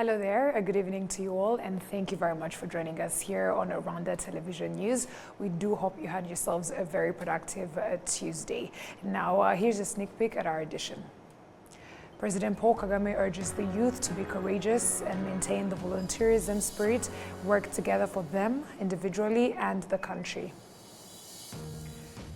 Hello there, a good evening to you all, and thank you very much for joining us here on Rwanda Television News. We do hope you had yourselves a very productive Tuesday. Now, here's a sneak peek at our edition. President Paul Kagame urges the youth to be courageous and maintain the volunteerism spirit, work together for them individually and the country.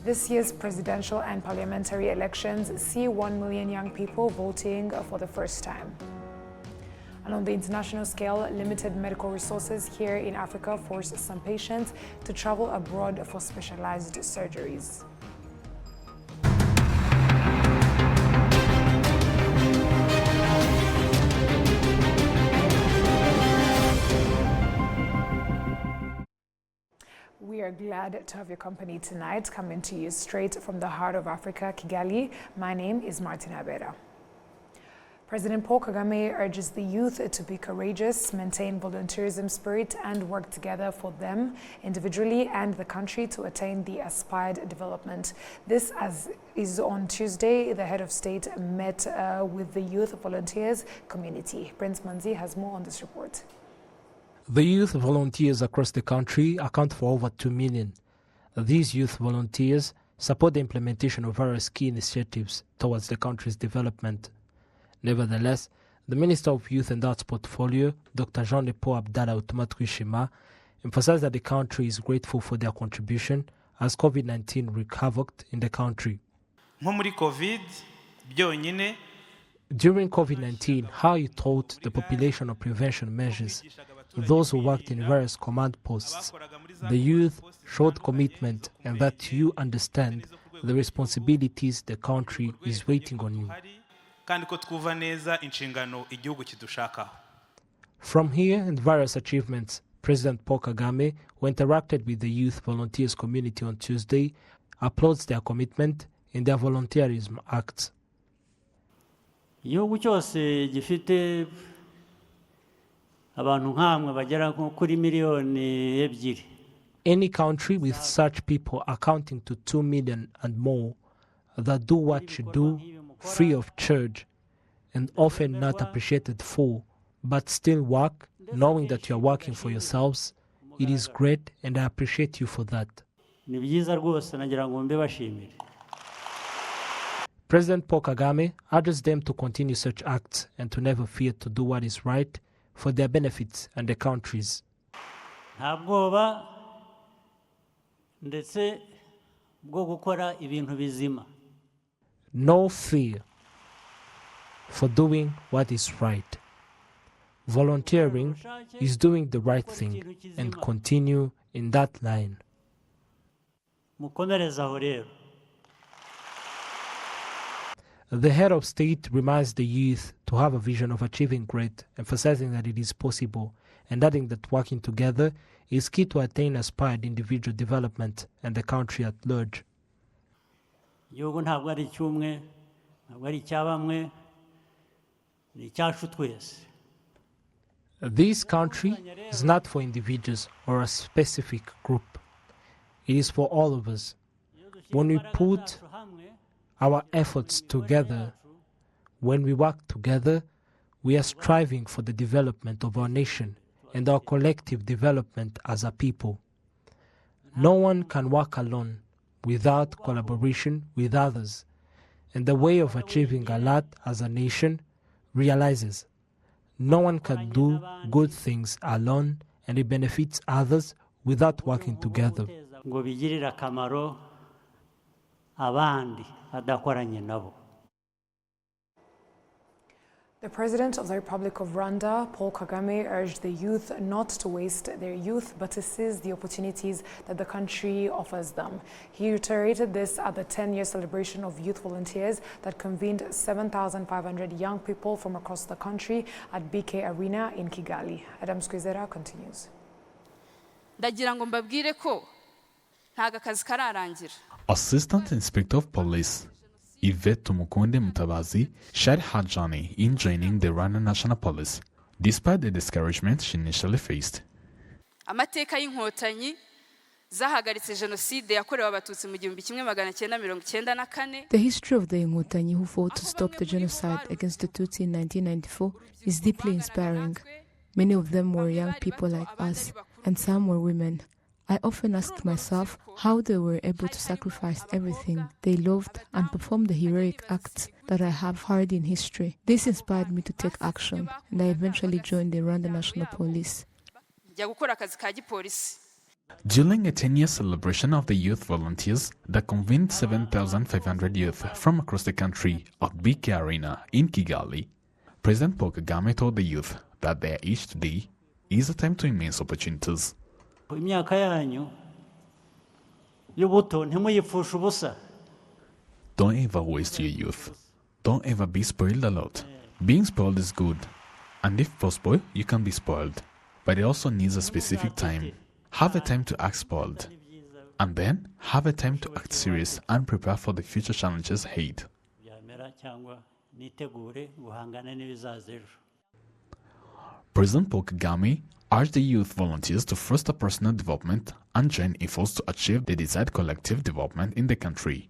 This year's presidential and parliamentary elections see 1 million young people voting for the first time. And on the international scale, limited medical resources here in Africa force some patients to travel abroad for specialized surgeries. We are glad to have your company tonight, coming to you straight from the heart of Africa, Kigali. My name is Martin Abera. President Paul Kagame urges the youth to be courageous, maintain volunteerism spirit, and work together for them individually and the country to attain the aspired development. This is on Tuesday. The head of state met with the youth volunteers community. Prince Manzi has more on this report. The youth volunteers across the country account for over 2 million. These youth volunteers support the implementation of various key initiatives towards the country's development. Nevertheless, the Minister of Youth and Arts Portfolio, Dr. Jean-Paul Abdallah Utumatwishima, emphasized that the country is grateful for their contribution as COVID-19 wreaked havoc in the country. During COVID-19, how you taught the population of prevention measures, those who worked in various command posts, the youth showed commitment and that you understand the responsibilities the country is waiting on you. From here and various achievements, President Paul Kagame, who interacted with the youth volunteers community on Tuesday, applauds their commitment in their volunteerism acts. Any country with such people accounting to 2 million and more that do what you do free of charge and often not appreciated for, but still work knowing that you are working for yourselves, it is great and I appreciate you for that. President Paul Kagame urges them to continue such acts and to never fear to do what is right for their benefits and the country's. No fear for doing what is right. Volunteering is doing the right thing and continue in that line. The head of state reminds the youth to have a vision of achieving great, emphasizing that it is possible and adding that working together is key to attain aspired individual development and the country at large. This country is not for individuals or a specific group. It is for all of us. When we put our efforts together, when we work together, we are striving for the development of our nation and our collective development as a people. No one can work alone without collaboration with others, and the way of achieving a lot as a nation realizes no one can do good things alone, and it benefits others without working together. The President of the Republic of Rwanda, Paul Kagame, urged the youth not to waste their youth but to seize the opportunities that the country offers them. He reiterated this at the 10-year celebration of youth volunteers that convened 7,500 young people from across the country at BK Arena in Kigali. Adam Squizera continues. Assistant Inspector of Police Yvette Tumukunde Mutabazi shared her journey in joining the Rwanda National Police, despite the discouragement she initially faced. The history of the Inkotanyi who fought to stop the genocide against the Tutsi in 1994 is deeply inspiring. Many of them were young people like us, and some were women. I often asked myself how they were able to sacrifice everything they loved and perform the heroic acts that I have heard in history. This inspired me to take action, and I eventually joined the Rwanda National Police. During a 10-year celebration of the youth volunteers that convened 7,500 youth from across the country at BK Arena in Kigali, President Paul Kagame told the youth that their age today is a time to immense opportunities. Don't ever waste your youth. Don't ever be spoiled a lot. Being spoiled is good, and if possible, you can be spoiled. But it also needs a specific time. Have a time to act spoiled, and then have a time to act serious and prepare for the future challenges ahead. President Paul Kagame urged the youth volunteers to foster personal development and join efforts to achieve the desired collective development in the country.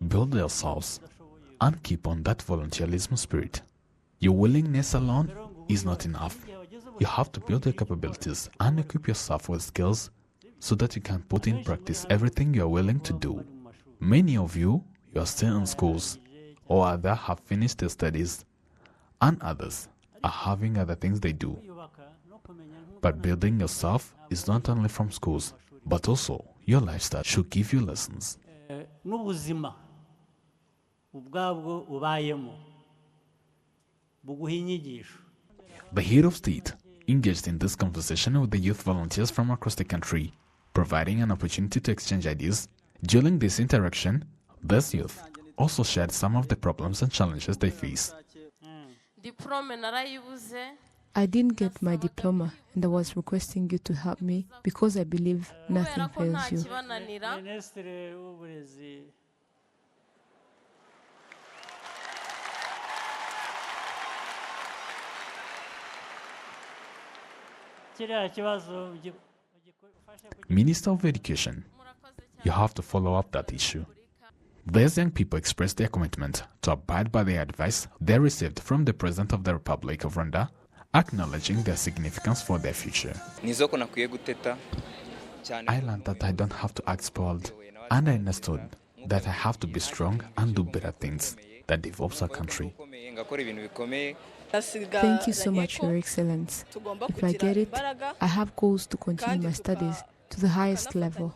Build yourselves and keep on that volunteerism spirit. Your willingness alone is not enough. You have to build your capabilities and equip yourself with skills so that you can put in practice everything you are willing to do. Many of you are still in schools, or either have finished their studies, and others are having other things they do. But building yourself is not only from schools, but also your lifestyle should give you lessons. The head of state engaged in this conversation with the youth volunteers from across the country, providing an opportunity to exchange ideas. During this interaction, these youth also shared some of the problems and challenges they face. I didn't get my diploma, and I was requesting you to help me because I believe nothing fails you. Minister of Education, you have to follow up that issue. These young people expressed their commitment to abide by the advice they received from the President of the Republic of Rwanda, acknowledging their significance for their future. I learned that I don't have to act spoiled, and I understood that I have to be strong and do better things that develops our country. Thank you so much, Your Excellence. If I get it, I have goals to continue my studies to the highest level.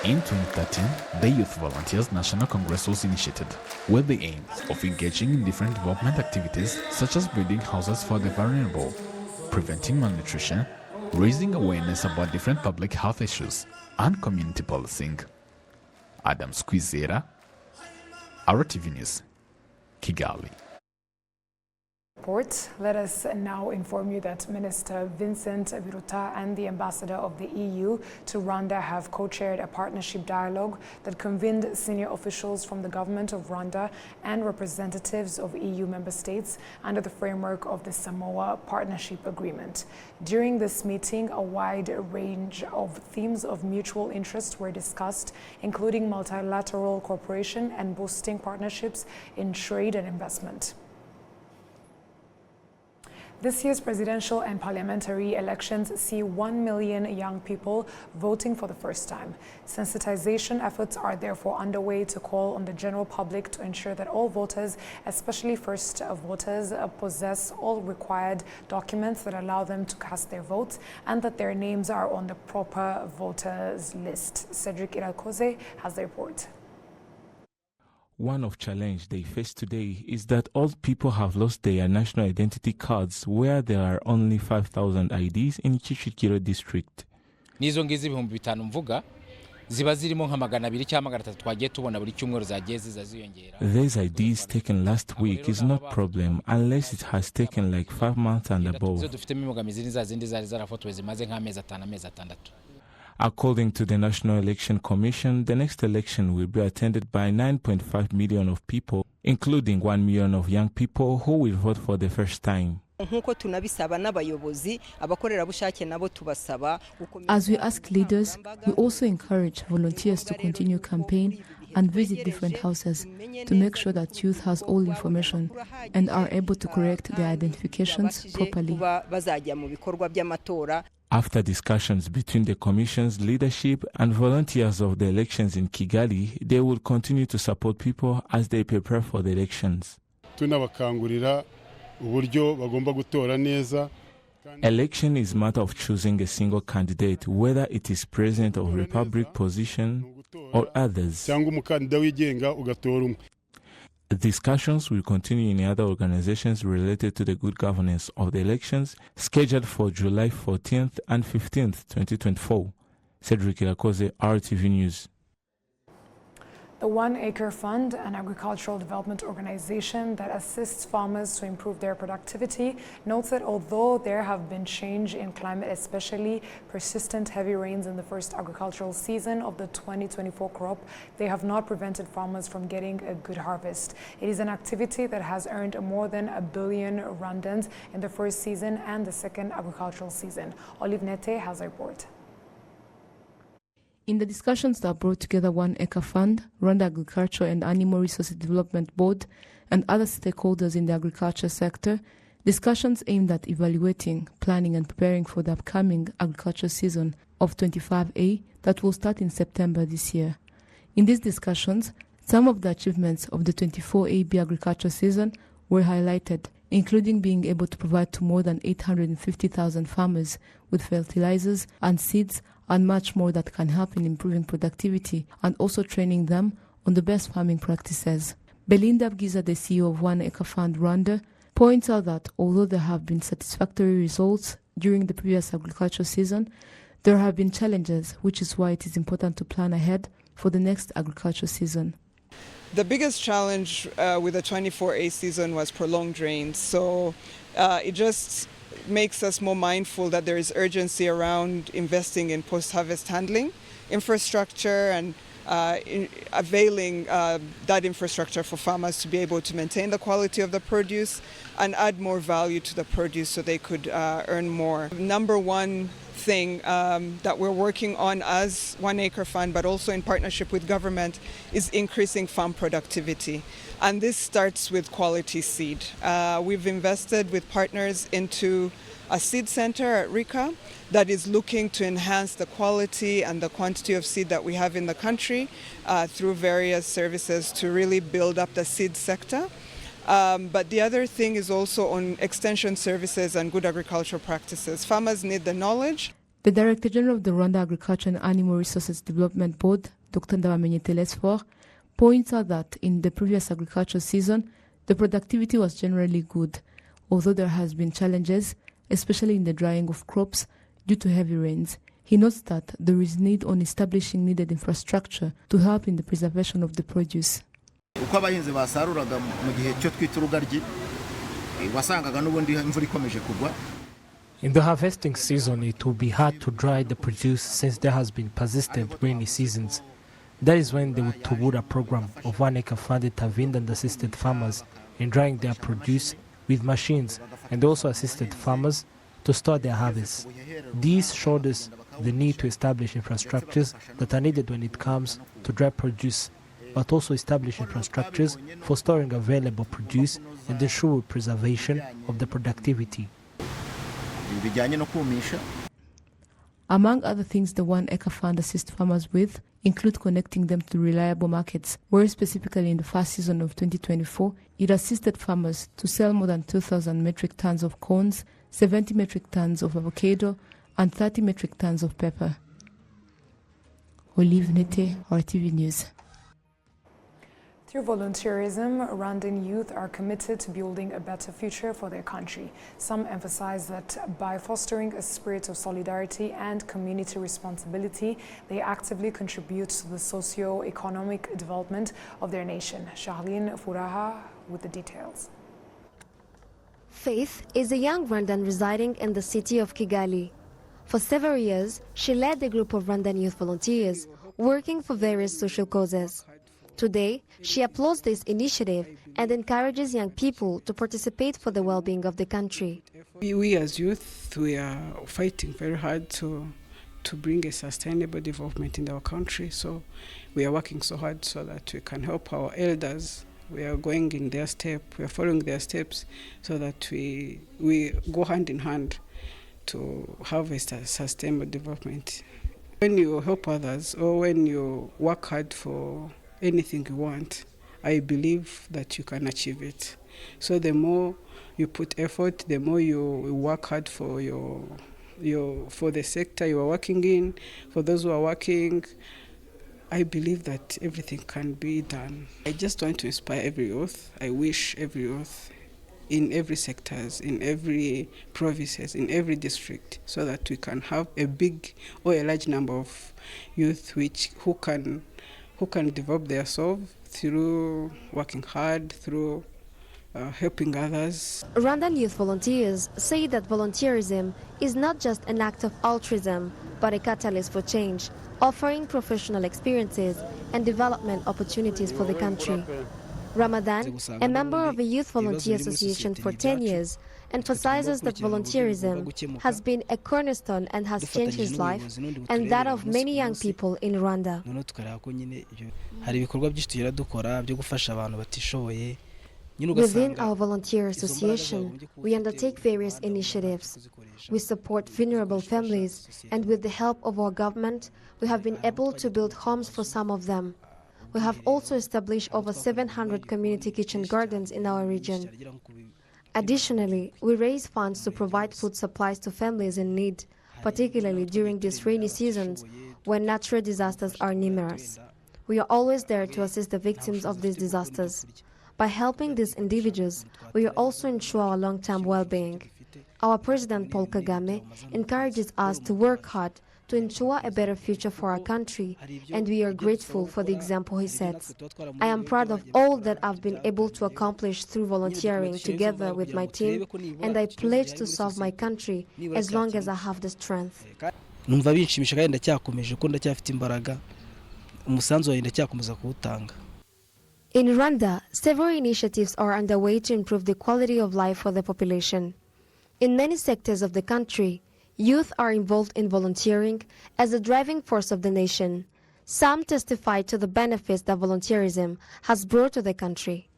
In 2013, the Youth Volunteers National Congress was initiated with the aim of engaging in different development activities such as building houses for the vulnerable, preventing malnutrition, raising awareness about different public health issues, and community policing. Adam Squizera, RwandaTV News, Kigali. Let us now inform you that Minister Vincent Biruta and the Ambassador of the EU to Rwanda have co-chaired a partnership dialogue that convened senior officials from the government of Rwanda and representatives of EU member states under the framework of the Samoa Partnership Agreement. During this meeting, a wide range of themes of mutual interest were discussed, including multilateral cooperation and boosting partnerships in trade and investment. This year's presidential and parliamentary elections see 1 million young people voting for the first time. Sensitization efforts are therefore underway to call on the general public to ensure that all voters, especially first voters, possess all required documents that allow them to cast their votes and that their names are on the proper voters list. Cedric Irakoze has the report. One of challenge they face today is that all people have lost their national identity cards where there are only 5,000 IDs in Kicukiro district. Nizo ngizi ibihumbi 5 mvuga ziba zirimo nka 200 cyangwa 300 twagiye tubona buri cyumweru zagiye ziyongera. These IDs taken last week is not problem unless it has taken like 5 months and above. Zo dufite imibogamizi ni za zindi zari zarafotowe zimaze nk'amezi 5 amezi 6. According to the National Election Commission, the next election will be attended by 9.5 million of people, including 1 million of young people who will vote for the first time. As we ask leaders, we also encourage volunteers to continue campaign and visit different houses to make sure that youth has all information and are able to correct their identifications properly. After discussions between the Commission's leadership and volunteers of the elections in Kigali, they will continue to support people as they prepare for the elections. Election is a matter of choosing a single candidate, whether it is president of republic position or others. Discussions will continue in other organizations related to the good governance of the elections, scheduled for July 14th and 15th, 2024. Cedric Irakoze, RTV News. The 1 Acre Fund, an agricultural development organization that assists farmers to improve their productivity, notes that although there have been change in climate, especially persistent heavy rains in the first agricultural season of the 2024 crop, they have not prevented farmers from getting a good harvest. It is an activity that has earned more than $1 billion Rwandans in the first season and the second agricultural season. Olive Nete has a report. In the discussions that brought together 1 Acre Fund, Rwanda Agriculture and Animal Resources Development Board, and other stakeholders in the agriculture sector, discussions aimed at evaluating, planning and preparing for the upcoming agriculture season of 25A that will start in September this year. In these discussions, some of the achievements of the 24AB agriculture season were highlighted, including being able to provide to more than 850,000 farmers with fertilizers and seeds and much more that can help in improving productivity and also training them on the best farming practices. Belinda Bgiza, the CEO of 1 Acre Fund Rwanda, points out that although there have been satisfactory results during the previous agricultural season, there have been challenges, which is why it is important to plan ahead for the next agricultural season. The biggest challenge with the 24A season was prolonged rain, so it just makes us more mindful that there is urgency around investing in post-harvest handling infrastructure and availing that infrastructure for farmers to be able to maintain the quality of the produce and add more value to the produce so they could earn more. Number one thing that we're working on as 1 Acre Fund, but also in partnership with government, is increasing farm productivity. And this starts with quality seed. We've invested with partners into a seed center at Rika that is looking to enhance the quality and the quantity of seed that we have in the country through various services to really build up the seed sector. But the other thing is also on extension services and good agricultural practices. Farmers need the knowledge. The Director General of the Rwanda Agriculture and Animal Resources Development Board, Dr. Ndabamenye Telesfor, points out that in the previous agricultural season, the productivity was generally good, although there has been challenges, especially in the drying of crops due to heavy rains. He notes that there is need on establishing needed infrastructure to help in the preservation of the produce. In the harvesting season, it will be hard to dry the produce since there has been persistent rainy seasons. That is when the Tubura program of 1 Acre Fund intervened and assisted farmers in drying their produce with machines and also assisted farmers to store their harvests. These showed us the need to establish infrastructures that are needed when it comes to dry produce, but also establish infrastructures for storing available produce and ensure preservation of the productivity. Among other things the 1 Acre Fund assists farmers with include connecting them to reliable markets, where specifically in the first season of 2024, it assisted farmers to sell more than 2,000 metric tons of corns, 70 metric tons of avocado, and 30 metric tons of pepper. Olive Nete, RTV News. Through volunteerism, Rwandan youth are committed to building a better future for their country. Some emphasize that by fostering a spirit of solidarity and community responsibility, they actively contribute to the socio-economic development of their nation. Charlene Furaha with the details. Faith is a young Rwandan residing in the city of Kigali. For several years, she led a group of Rwandan youth volunteers working for various social causes. Today, she applauds this initiative and encourages young people to participate for the well-being of the country. We as youth, we are fighting very hard to bring a sustainable development in our country. So we are working so hard so that we can help our elders. We are going in their step, we are following their steps so that we go hand in hand to have a sustainable development. When you help others or when you work hard for anything you want, I believe that you can achieve it. So the more you put effort, the more you work hard for for the sector you are working in, for those who are working, I believe that everything can be done. I just want to inspire every youth. I wish every youth in every sectors, in every provinces, in every district, so that we can have a big or a large number of youth who can develop themselves through working hard, through helping others. Rwandan youth volunteers say that volunteerism is not just an act of altruism, but a catalyst for change, offering professional experiences and development opportunities for the country. Ramadan, a member of a youth volunteer association for 10 years, emphasizes that volunteerism has been a cornerstone and has changed his life and that of many young people in Rwanda. Within our volunteer association, we undertake various initiatives. We support vulnerable families, and with the help of our government, we have been able to build homes for some of them. We have also established over 700 community kitchen gardens in our region. Additionally, we raise funds to provide food supplies to families in need, particularly during these rainy seasons when natural disasters are numerous. We are always there to assist the victims of these disasters. By helping these individuals, we also ensure our long-term well-being. Our President Paul Kagame encourages us to work hard to ensure a better future for our country, and we are grateful for the example he sets. I am proud of all that I've been able to accomplish through volunteering together with my team, and I pledge to serve my country as long as I have the strength. Numva binshimisha kandi ndacyakomeje ko ndacyafite imbaraga umusanzu wawe ndacyakomeza kuwutanga. In Rwanda, several initiatives are underway to improve the quality of life for the population. In many sectors of the country, youth are involved in volunteering as a driving force of the nation. Some testify to the benefits that volunteerism has brought to the country.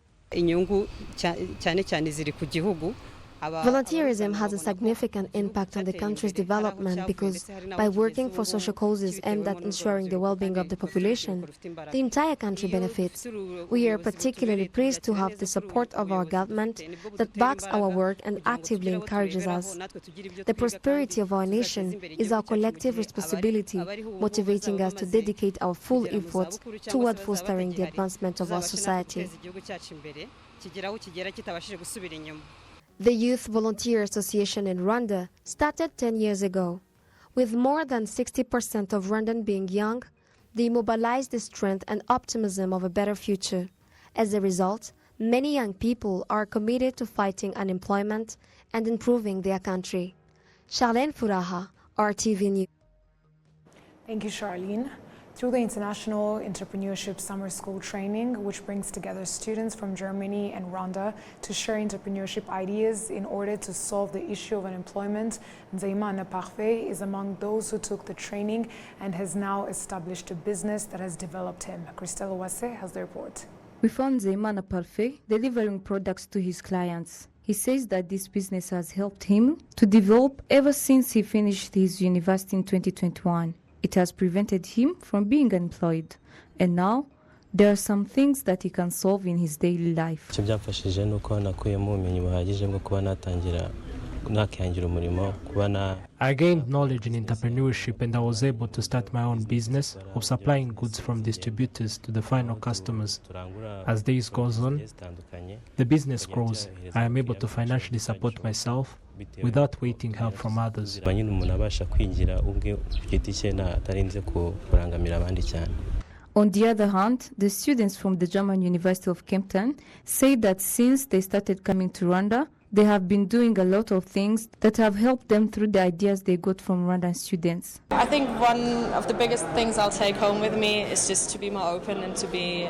Volunteerism has a significant impact on the country's development because by working for social causes aimed at ensuring the well-being of the population, the entire country benefits. We are particularly pleased to have the support of our government that backs our work and actively encourages us. The prosperity of our nation is our collective responsibility, motivating us to dedicate our full efforts toward fostering the advancement of our society. The Youth Volunteer Association in Rwanda started 10 years ago. With more than 60% of Rwandan being young, they mobilized the strength and optimism of a better future. As a result, many young people are committed to fighting unemployment and improving their country. Charlene Furaha, RTV News. Thank you, Charlene. Through the International Entrepreneurship Summer School Training, which brings together students from Germany and Rwanda to share entrepreneurship ideas in order to solve the issue of unemployment, Nzeyimana Parfait is among those who took the training and has now established a business that has developed him. Christelle Wase has the report. We found Nzeyimana Parfait delivering products to his clients. He says that this business has helped him to develop ever since he finished his university in 2021. It has prevented him from being unemployed, and now there are some things that he can solve in his daily life. I gained knowledge in entrepreneurship, and I was able to start my own business of supplying goods from distributors to the final customers. As days goes on, the business grows. I am able to financially support myself without waiting help from others. On the other hand, the students from the German University of Kempten say that since they started coming to Rwanda, They have been doing a lot of things that have helped them through the ideas they got from Rwandan students. I think one of the biggest things I'll take home with me is just to be more open and to be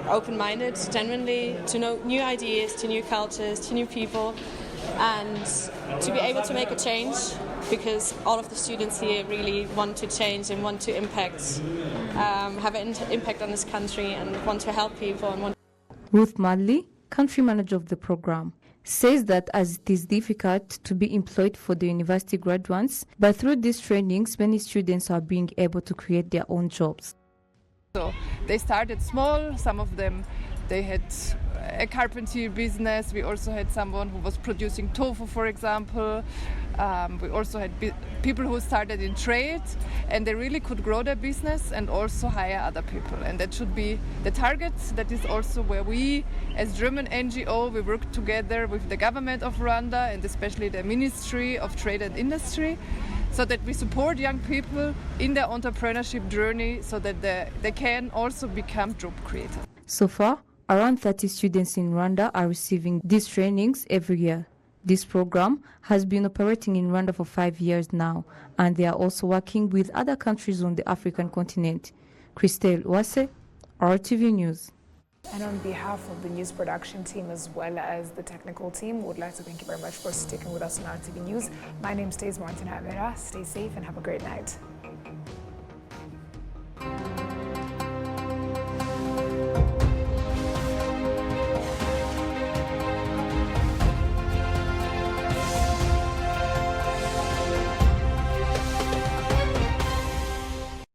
open-minded, genuinely, to know new ideas, to new cultures, to new people, and to be able to make a change, because all of the students here really want to change and want to impact, have an impact on this country and want to help people. And Ruth Madley, country manager of the program, says that as it is difficult to be employed for the university graduates, but through these trainings, many students are being able to create their own jobs. So they started small, some of them, they had a carpentry business. We also had someone who was producing tofu, for example. We also had people who started in trade, and they really could grow their business and also hire other people. And that should be the target. That is also where we, as German NGO, we work together with the government of Rwanda and especially the Ministry of Trade and Industry, so that we support young people in their entrepreneurship journey so that they can also become job creators. So far, around 30 students in Rwanda are receiving these trainings every year. This program has been operating in Rwanda for 5 years now, and they are also working with other countries on the African continent. Christelle Wase, RTV News. And on behalf of the news production team as well as the technical team, we would like to thank you very much for sticking with us on RTV News. My name is Martin Abera. Stay safe and have a great night.